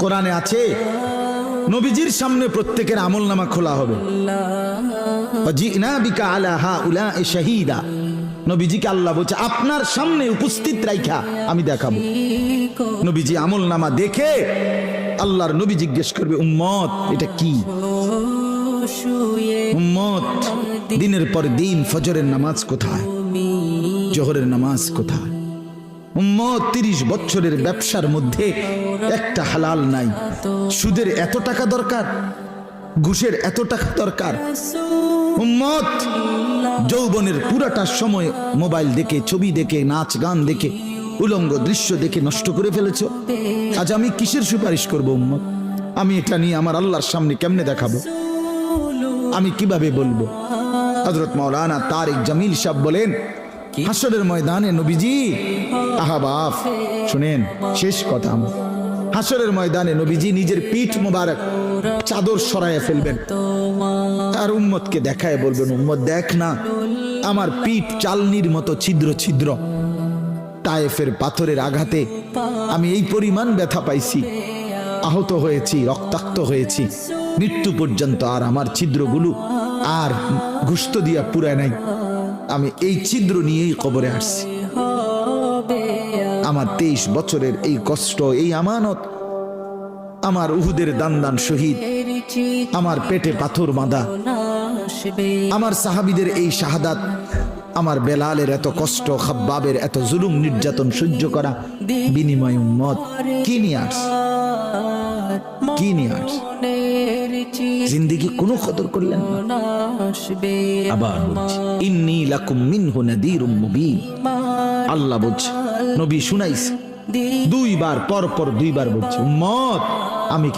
কোরআনে আছে নবীজির সামনে প্রত্যেকের আমলনামা খোলা হবে। ওয়াজিনা বিকা আলা হাউলা'i শাহীদা। নবীজিকে আল্লাহ বলছে আপনার সামনে উপস্থিত রাইখা আমি দেখাবো। নবীজি আমলনামা দেখে আল্লাহর নবী জিজ্ঞেস করবে উম্মত এটা কি? উম্মত দিনের পর দিন ফজরের নামাজ কোথায়, জোহরের নামাজ কোথায়? উম্মত 30 বছরের ব্যবসার মধ্যে একটা হালাল নাই। সুদের এত টাকা দরকার, ঘুষের এত টাকা দরকার। উম্মত যৌবনের পুরাটা সময় মোবাইল দেখে, ছবি দেখে, নাচ গান দেখে, উলঙ্গ দৃশ্য দেখে নষ্ট করে ফেলেছো। আজ আমি কিসের সুপারিশ করব উম্মত? আমি এটা নিয়ে আমার আল্লাহর সামনে কেমনে দেখাবো? আমি কিভাবে বলবো? হযরত মাওলানা তারিক জামিল সাহেব বলেন হাসরের ময়দানে নবীজি, আহা বাপ শুনেন শেষ কথা, হাসরের ময়দানে নবীজি নিজের পিঠ মোবারক চাদর সরাইয়া ফেলবেন আর উম্মতকে দেখায় বলবেন উম্মত দেখ না আমার পিঠ চালনির মতো ছিদ্র ছিদ্র, তায়েফের পাথরের আঘাতে আমি এই পরিমাণ ব্যথা পাইছি, আহত হয়েছি, রক্তাক্ত হয়েছি, মৃত্যু পর্যন্ত আর আমার ছিদ্রগুলো আর গুস্ত দিয়া পুরায় নাই। আমি এই ছিদ্র নিয়েই কবরে আসছি। আমার 23 বছরের এই কষ্ট, এই আমানত, আমার উহুদের দান শহীদ, আমার পেটে পাথর বাঁধা, আমার সাহাবীদের এই শাহাদাত, আমার বেলালের এত কষ্ট, খাব্বাবের এত জুলুম নির্যাতন সহ্য করা, বিনিময় উম্মত কি নিয়ে আসছে? কি নিয়ে আসছে? জিন্দেগি কোনো কদর করলেন না। আবার বলছি ইন্নী লাকুম মিনহু নাযীরুম মুবিন। আল্লাহ বলছে নবী শুনাইছে 2 বার, পর পর 2 বার বলছে উম্মত আমি